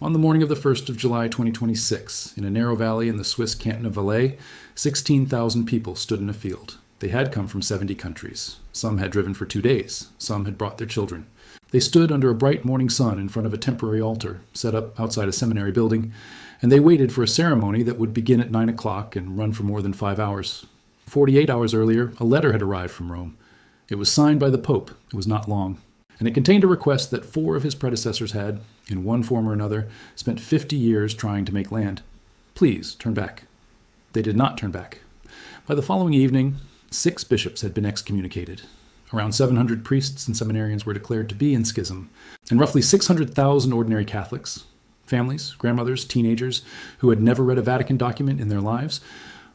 On the morning of the 1st of July 2026, in a narrow valley in the Swiss canton of Valais, 16,000 people stood in a field. They had come from 70 countries. Some had driven for 2 days. Some had brought their children. They stood under a bright morning sun in front of a temporary altar set up outside a seminary building, and they waited for a ceremony that would begin at 9 o'clock and run for more than 5 hours. 48 hours earlier, a letter had arrived from Rome. It was signed by the Pope. It was not long. And it contained a request that 4 of his predecessors had, in one form or another, spent 50 years trying to make land. Please turn back. They did not turn back. By the following evening, 6 bishops had been excommunicated. Around 700 priests and seminarians were declared to be in schism, and roughly 600,000 ordinary Catholics, families, grandmothers, teenagers, who had never read a Vatican document in their lives,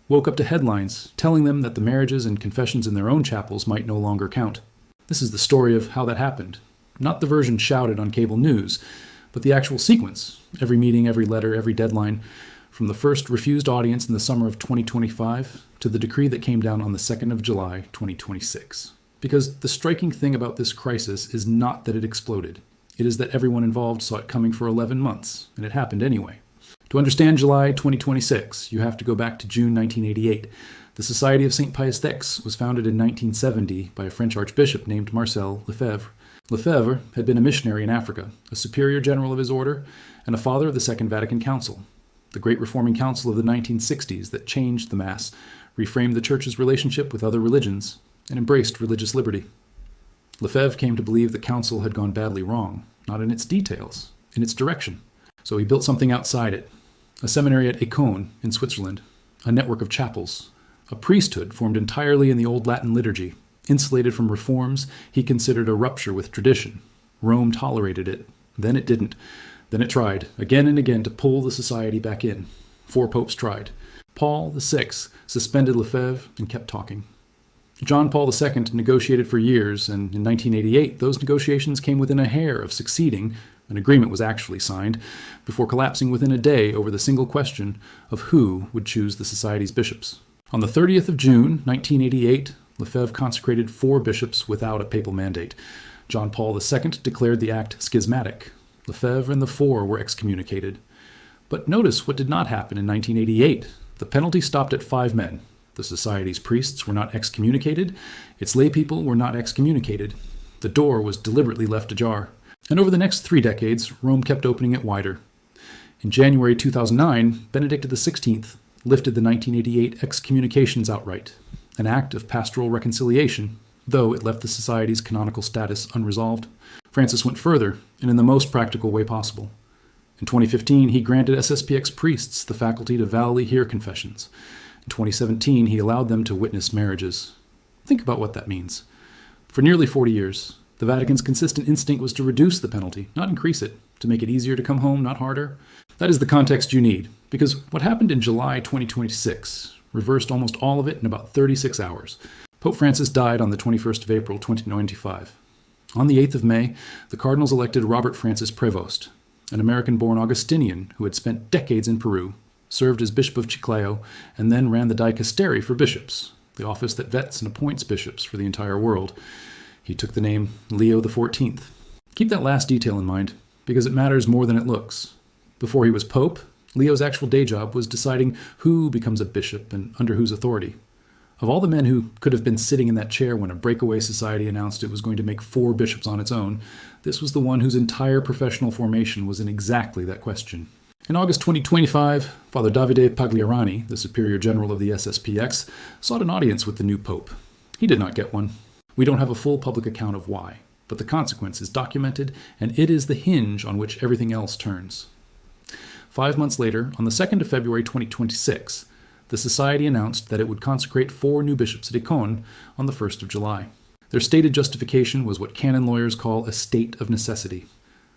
woke up to headlines telling them that the marriages and confessions in their own chapels might no longer count. This is the story of how that happened. Not the version shouted on cable news, but the actual sequence. Every meeting, every letter, every deadline, from the first refused audience in the summer of 2025 to the decree that came down on the 2nd of July, 2026. Because the striking thing about this crisis is not that it exploded. It is that everyone involved saw it coming for 11 months, and it happened anyway. To understand July 2026, you have to go back to June 1988. The Society of St. Pius X was founded in 1970 by a French archbishop named Marcel Lefebvre. Lefebvre had been a missionary in Africa, a superior general of his order, and a father of the Second Vatican Council, the great reforming council of the 1960s that changed the Mass, reframed the Church's relationship with other religions, and embraced religious liberty. Lefebvre came to believe the council had gone badly wrong, not in its details, in its direction. So he built something outside it, a seminary at Écône in Switzerland, a network of chapels, a priesthood formed entirely in the Old Latin liturgy, insulated from reforms he considered a rupture with tradition. Rome tolerated it. Then it didn't. Then it tried, again and again, to pull the society back in. 4 popes tried. Paul VI suspended Lefebvre and kept talking. John Paul II negotiated for years, and in 1988, those negotiations came within a hair of succeeding. An agreement was actually signed, before collapsing within a day over the single question of who would choose the society's bishops. On the 30th of June, 1988, Lefebvre consecrated 4 bishops without a papal mandate. John Paul II declared the act schismatic. Lefebvre and the 4 were excommunicated. But notice what did not happen in 1988. The penalty stopped at 5 men. The society's priests were not excommunicated. Its laypeople were not excommunicated. The door was deliberately left ajar. And over the next 3 decades, Rome kept opening it wider. In January 2009, Benedict XVI lifted the 1988 excommunications outright, an act of pastoral reconciliation, though it left the society's canonical status unresolved. Francis went further, and in the most practical way possible. In 2015, he granted SSPX priests the faculty to validly hear confessions. In 2017, he allowed them to witness marriages. Think about what that means. For nearly 40 years, the Vatican's consistent instinct was to reduce the penalty, not increase it, to make it easier to come home, not harder. That is the context you need, because what happened in July 2026 reversed almost all of it in about 36 hours. Pope Francis died on the 21st of April 2095. On the 8th of May, the cardinals elected Robert Francis Prevost, an American-born Augustinian who had spent decades in Peru, served as Bishop of Chiclayo, and then ran the Dicastery for bishops, the office that vets and appoints bishops for the entire world. He took the name Leo XIV. Keep that last detail in mind, because it matters more than it looks. Before he was Pope, Leo's actual day job was deciding who becomes a bishop and under whose authority. Of all the men who could have been sitting in that chair when a breakaway society announced it was going to make 4 bishops on its own, this was the one whose entire professional formation was in exactly that question. In August 2025, Father Davide Pagliarani, the Superior General of the SSPX, sought an audience with the new Pope. He did not get one. We don't have a full public account of why, but the consequence is documented, and it is the hinge on which everything else turns. 5 months later, on the 2nd of February 2026, the Society announced that it would consecrate 4 new bishops at Écône on the 1st of July. Their stated justification was what canon lawyers call a state of necessity.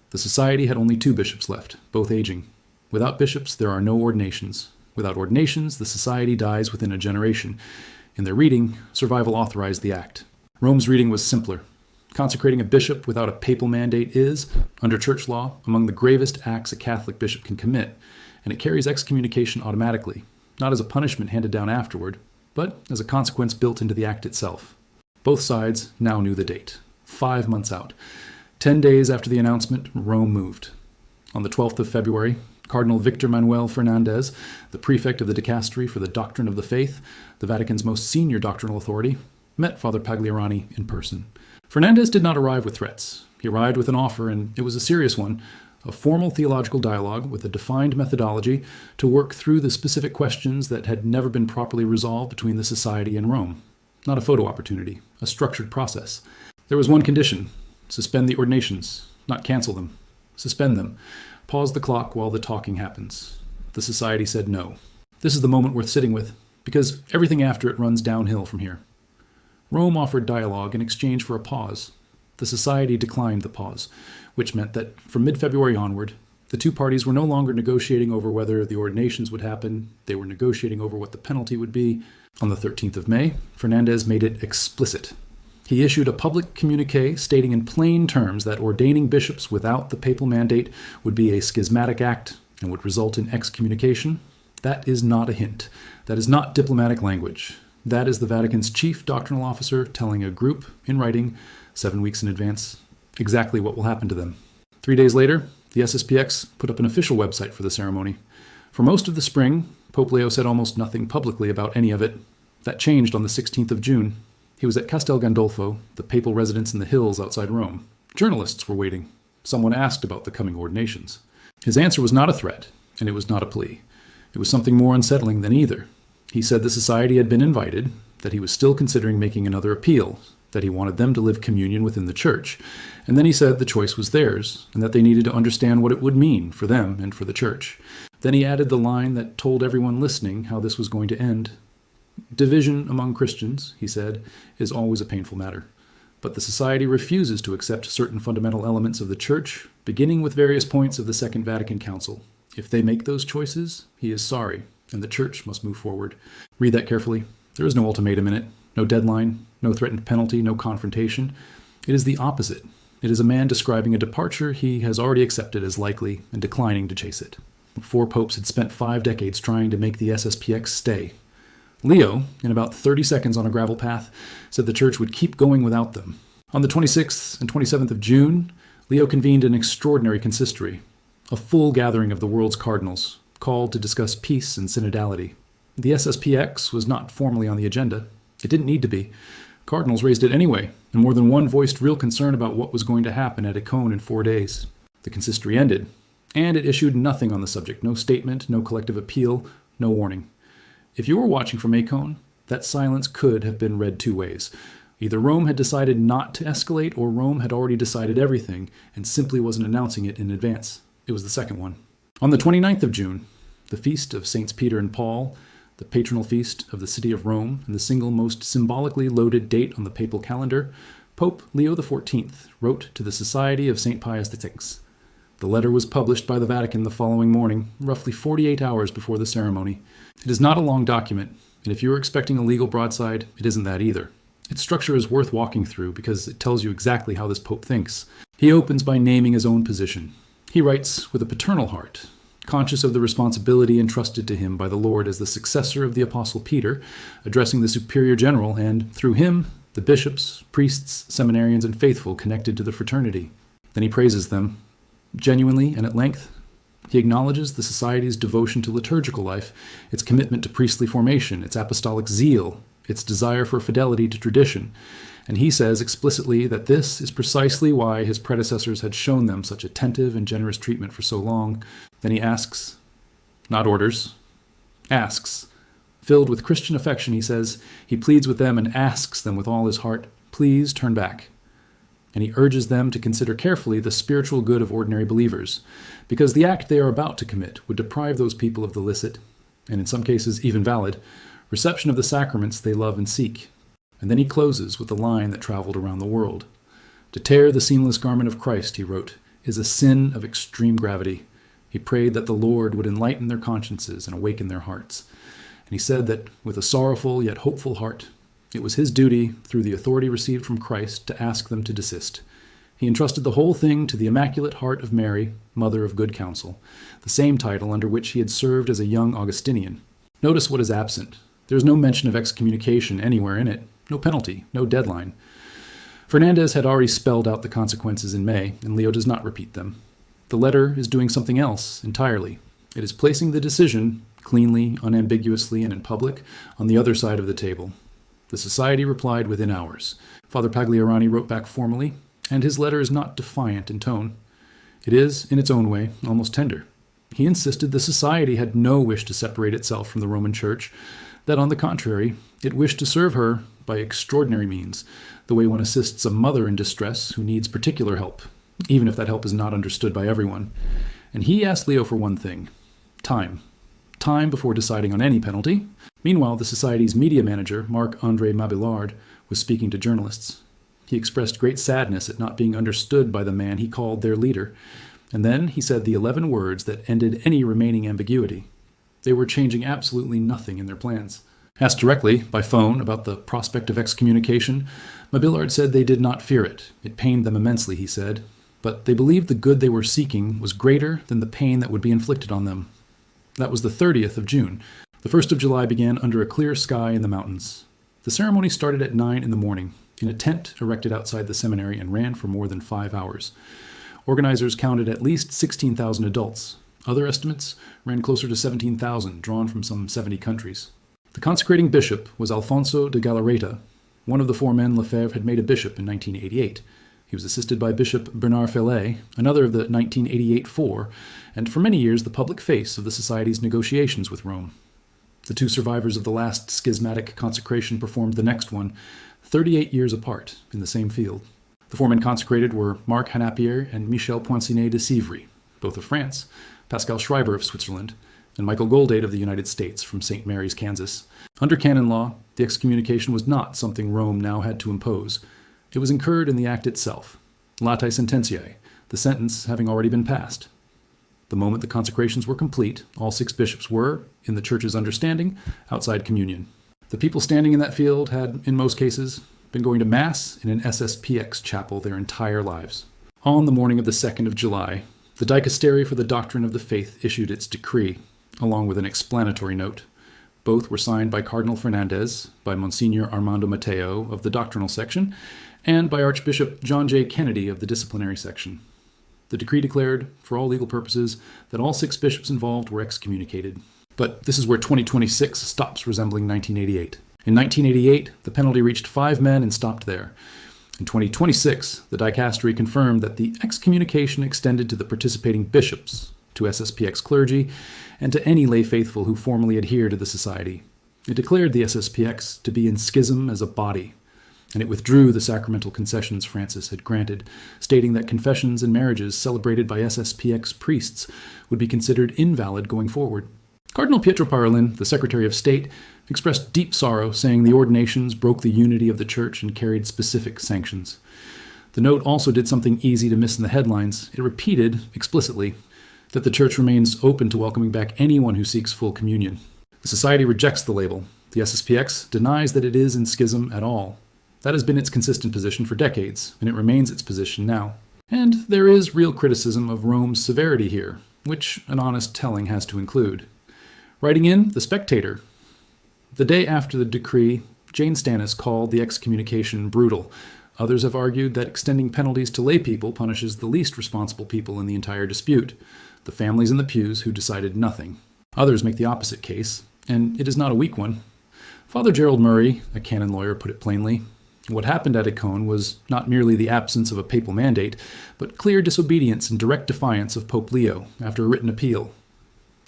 The Society had only 2 bishops left, both aging. Without bishops, there are no ordinations. Without ordinations, the Society dies within a generation. In their reading, survival authorized the act. Rome's reading was simpler. Consecrating a bishop without a papal mandate is, under church law, among the gravest acts a Catholic bishop can commit, and it carries excommunication automatically, not as a punishment handed down afterward, but as a consequence built into the act itself. Both sides now knew the date, 5 months out. 10 days after the announcement, Rome moved. On the 12th of February, Cardinal Victor Manuel Fernandez, the prefect of the dicastery for the doctrine of the faith, the Vatican's most senior doctrinal authority, met Father Pagliarani in person. Fernandez did not arrive with threats. He arrived with an offer, and it was a serious one, a formal theological dialogue with a defined methodology to work through the specific questions that had never been properly resolved between the Society and Rome. Not a photo opportunity, a structured process. There was one condition: suspend the ordinations, not cancel them. Suspend them. Pause the clock while the talking happens. The Society said no. This is the moment worth sitting with, because everything after it runs downhill from here. Rome offered dialogue in exchange for a pause. The Society declined the pause, which meant that from mid-February onward, the two parties were no longer negotiating over whether the ordinations would happen. They were negotiating over what the penalty would be. On the 13th of May, Fernandez made it explicit. He issued a public communiqué stating in plain terms that ordaining bishops without the papal mandate would be a schismatic act and would result in excommunication. That is not a hint. That is not diplomatic language. That is the Vatican's chief doctrinal officer telling a group in writing 7 weeks in advance exactly what will happen to them. 3 days later, the SSPX put up an official website for the ceremony. For most of the spring, Pope Leo said almost nothing publicly about any of it. That changed on the 16th of June. He was at Castel Gandolfo, the papal residence in the hills outside Rome. Journalists were waiting. Someone asked about the coming ordinations. His answer was not a threat, and it was not a plea. It was something more unsettling than either. He said the Society had been invited, that he was still considering making another appeal, that he wanted them to live communion within the Church, and then he said the choice was theirs, and that they needed to understand what it would mean for them and for the Church. Then he added the line that told everyone listening how this was going to end. Division among Christians, he said, is always a painful matter. But the Society refuses to accept certain fundamental elements of the Church, beginning with various points of the Second Vatican Council. If they make those choices, he is sorry, and the Church must move forward. Read that carefully. There is no ultimatum in it, no deadline, no threatened penalty, no confrontation. It is the opposite. It is a man describing a departure he has already accepted as likely and declining to chase it. 4 popes had spent 5 decades trying to make the SSPX stay. Leo, in about 30 seconds on a gravel path, said the Church would keep going without them. On the 26th and 27th of June, Leo convened an extraordinary consistory, a full gathering of the world's cardinals, called to discuss peace and synodality. The SSPX was not formally on the agenda. It didn't need to be. Cardinals raised it anyway, and more than one voiced real concern about what was going to happen at Icone in 4 days. The consistory ended, and it issued nothing on the subject, no statement, no collective appeal, no warning. If you were watching from Icone, that silence could have been read 2 ways. Either Rome had decided not to escalate, or Rome had already decided everything and simply wasn't announcing it in advance. It was the second one. On the 29th of June, the feast of Saints Peter and Paul, the patronal feast of the city of Rome, and the single most symbolically loaded date on the papal calendar, Pope Leo XIV wrote to the Society of St. Pius X. The letter was published by the Vatican the following morning, roughly 48 hours before the ceremony. It is not a long document, and if you are expecting a legal broadside, it isn't that either. Its structure is worth walking through because it tells you exactly how this pope thinks. He opens by naming his own position. He writes with a paternal heart, conscious of the responsibility entrusted to him by the Lord as the successor of the Apostle Peter, addressing the superior general and, through him, the bishops, priests, seminarians, and faithful connected to the fraternity. Then he praises them, genuinely and at length. He acknowledges the Society's devotion to liturgical life, its commitment to priestly formation, its apostolic zeal, its desire for fidelity to tradition, and he says explicitly that this is precisely why his predecessors had shown them such attentive and generous treatment for so long. Then he asks, not orders, asks. Filled with Christian affection, he says, he pleads with them and asks them with all his heart, please turn back. And he urges them to consider carefully the spiritual good of ordinary believers, because the act they are about to commit would deprive those people of the licit, and in some cases even valid, reception of the sacraments they love and seek. And then he closes with the line that traveled around the world. To tear the seamless garment of Christ, he wrote, is a sin of extreme gravity. He prayed that the Lord would enlighten their consciences and awaken their hearts. And he said that with a sorrowful yet hopeful heart, it was his duty, through the authority received from Christ, to ask them to desist. He entrusted the whole thing to the Immaculate Heart of Mary, Mother of Good Counsel, the same title under which he had served as a young Augustinian. Notice what is absent. There is no mention of excommunication anywhere in it, no penalty, no deadline. Fernandez had already spelled out the consequences in May, and Leo does not repeat them. The letter is doing something else entirely. It is placing the decision, cleanly, unambiguously, and in public, on the other side of the table. The society replied within hours. Father Pagliarani wrote back formally, and his letter is not defiant in tone. It is, in its own way, almost tender. He insisted the society had no wish to separate itself from the Roman Church, that on the contrary, it wished to serve her by extraordinary means, the way one assists a mother in distress who needs particular help, even if that help is not understood by everyone. And he asked Leo for one thing: time. Time before deciding on any penalty. Meanwhile, the Society's media manager, Marc-André Mabillard, was speaking to journalists. He expressed great sadness at not being understood by the man he called their leader. And then he said the 11 words that ended any remaining ambiguity. They were changing absolutely nothing in their plans. Asked directly, by phone, about the prospect of excommunication, Mabillard said they did not fear it. It pained them immensely, he said, but they believed the good they were seeking was greater than the pain that would be inflicted on them. That was the 30th of June. The 1st of July began under a clear sky in the mountains. The ceremony started at 9 in the morning, in a tent erected outside the seminary, and ran for more than 5 hours. Organizers counted at least 16,000 adults. Other estimates ran closer to 17,000, drawn from some 70 countries. The consecrating bishop was Alfonso de Galarreta, one of the 4 men Lefebvre had made a bishop in 1988. He was assisted by Bishop Bernard Fellet, another of the 1988 4, and for many years the public face of the Society's negotiations with Rome. The 2 survivors of the last schismatic consecration performed the next one, 38 years apart, in the same field. The 4 men consecrated were Marc Hanapier and Michel Poinsinet de Sivry, both of France, Pascal Schreiber of Switzerland, and Michael Goldade of the United States from St. Mary's, Kansas. Under canon law, the excommunication was not something Rome now had to impose. It was incurred in the act itself, latae sententiae, the sentence having already been passed. The moment the consecrations were complete, all 6 bishops were, in the Church's understanding, outside communion. The people standing in that field had, in most cases, been going to Mass in an SSPX chapel their entire lives. On the morning of the 2nd of July, the Dicastery for the Doctrine of the Faith issued its decree, along with an explanatory note. Both were signed by Cardinal Fernandez, by Monsignor Armando Mateo of the doctrinal section, and by Archbishop John J. Kennedy of the disciplinary section. The decree declared, for all legal purposes, that all 6 bishops involved were excommunicated. But this is where 2026 stops resembling 1988. In 1988, the penalty reached 5 men and stopped there. In 2026, the dicastery confirmed that the excommunication extended to the participating bishops, to SSPX clergy, and to any lay faithful who formally adhere to the society. It declared the SSPX to be in schism as a body, and it withdrew the sacramental concessions Francis had granted, stating that confessions and marriages celebrated by SSPX priests would be considered invalid going forward. Cardinal Pietro Parolin, the Secretary of State, expressed deep sorrow, saying the ordinations broke the unity of the Church and carried specific sanctions. The note also did something easy to miss in the headlines. It repeated, explicitly, that the Church remains open to welcoming back anyone who seeks full communion. The Society rejects the label. The SSPX denies that it is in schism at all. That has been its consistent position for decades, and it remains its position now. And there is real criticism of Rome's severity here, which an honest telling has to include. Writing in The Spectator, the day after the decree, Jane Stannis called the excommunication brutal. Others have argued that extending penalties to lay people punishes the least responsible people in the entire dispute, the families in the pews who decided nothing. Others make the opposite case, and it is not a weak one. Father Gerald Murray, a canon lawyer, put it plainly. What happened at Icone was not merely the absence of a papal mandate, but clear disobedience and direct defiance of Pope Leo after a written appeal.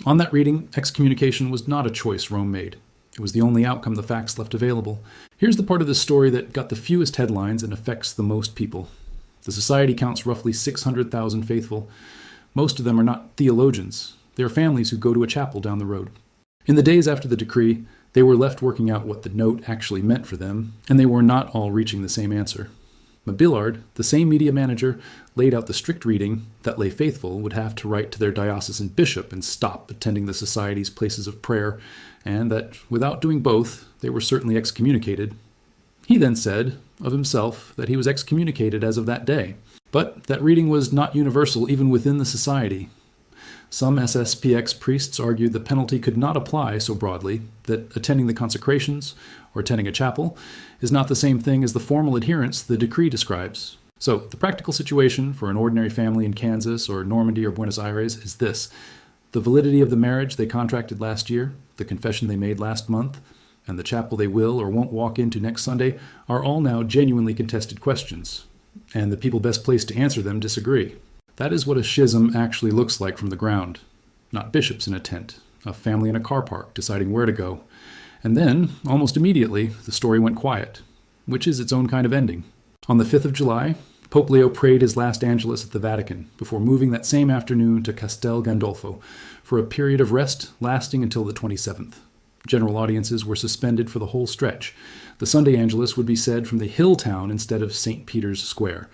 On that reading, excommunication was not a choice Rome made. It was the only outcome the facts left available. Here's the part of the story that got the fewest headlines and affects the most people. The Society counts roughly 600,000 faithful. Most of them are not theologians. They are families who go to a chapel down the road. In the days after the decree, they were left working out what the note actually meant for them, and they were not all reaching the same answer. Mabillard, the same media manager, laid out the strict reading that lay faithful would have to write to their diocesan bishop and stop attending the Society's places of prayer, and that without doing both, they were certainly excommunicated. He then said of himself that he was excommunicated as of that day, but that reading was not universal even within the Society. Some SSPX priests argued the penalty could not apply so broadly, that attending the consecrations, or attending a chapel, is not the same thing as the formal adherence the decree describes. So, the practical situation for an ordinary family in Kansas or Normandy or Buenos Aires is this. The validity of the marriage they contracted last year, the confession they made last month, and the chapel they will or won't walk into next Sunday are all now genuinely contested questions, and the people best placed to answer them disagree. That is what a schism actually looks like from the ground. Not bishops in a tent, a family in a car park deciding where to go. And then, almost immediately, the story went quiet, which is its own kind of ending. On the 5th of July, Pope Leo prayed his last Angelus at the Vatican before moving that same afternoon to Castel Gandolfo for a period of rest lasting until the 27th. General audiences were suspended for the whole stretch. The Sunday Angelus would be said from the hill town instead of St. Peter's Square.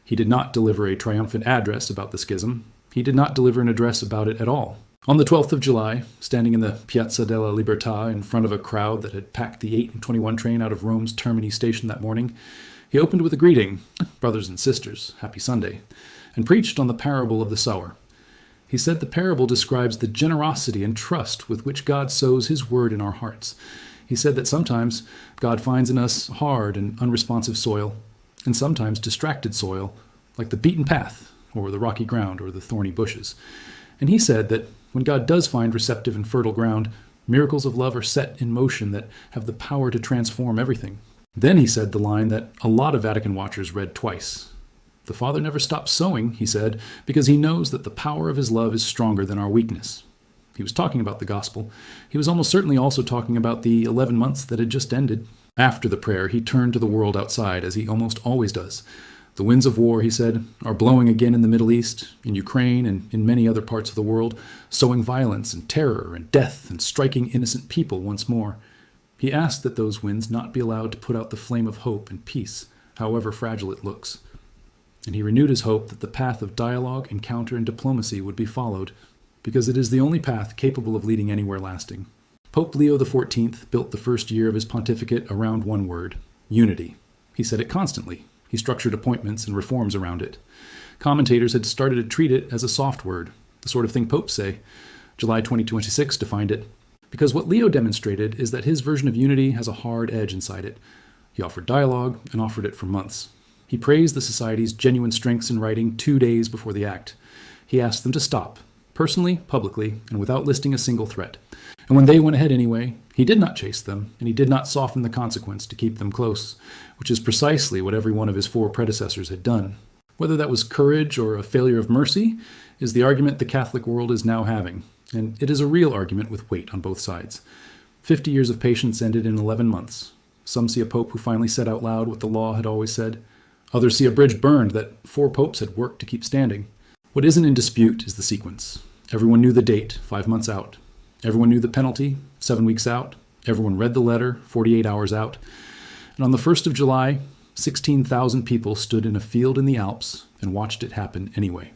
He did not deliver a triumphant address about the schism. He did not deliver an address about it at all. On the 12th of July, standing in the Piazza della Libertà in front of a crowd that had packed the 8:21 train out of Rome's Termini station that morning, he opened with a greeting, "Brothers and sisters, happy Sunday," and preached on the parable of the sower. He said the parable describes the generosity and trust with which God sows his word in our hearts. He said that sometimes God finds in us hard and unresponsive soil, and sometimes distracted soil, like the beaten path, or the rocky ground, or the thorny bushes. And he said that when God does find receptive and fertile ground, miracles of love are set in motion that have the power to transform everything. Then he said the line that a lot of Vatican watchers read twice. The Father never stops sowing, he said, because he knows that the power of his love is stronger than our weakness. He was talking about the gospel. He was almost certainly also talking about the 11 months that had just ended. After the prayer, he turned to the world outside, as he almost always does. The winds of war, he said, are blowing again in the Middle East, in Ukraine, and in many other parts of the world, sowing violence and terror and death and striking innocent people once more. He asked that those winds not be allowed to put out the flame of hope and peace, however fragile it looks. And he renewed his hope that the path of dialogue, encounter, and diplomacy would be followed, because it is the only path capable of leading anywhere lasting. Pope Leo XIV built the first year of his pontificate around one word: unity. He said it constantly. He structured appointments and reforms around it. Commentators had started to treat it as a soft word, the sort of thing popes say. July 2026 defined it. Because what Leo demonstrated is that his version of unity has a hard edge inside it. He offered dialogue and offered it for months. He praised the Society's genuine strengths in writing 2 days before the act. He asked them to stop, personally, publicly, and without listing a single threat. And when they went ahead anyway, he did not chase them, and he did not soften the consequence to keep them close, which is precisely what every one of his 4 predecessors had done. Whether that was courage or a failure of mercy is the argument the Catholic world is now having, and it is a real argument with weight on both sides. 50 years of patience ended in 11 months. Some see a pope who finally said out loud what the law had always said. Others see a bridge burned that 4 popes had worked to keep standing. What isn't in dispute is the sequence. Everyone knew the date, 5 months out. Everyone knew the penalty, 7 weeks out. Everyone read the letter, 48 hours out. And on the 1st of July, 16,000 people stood in a field in the Alps and watched it happen anyway.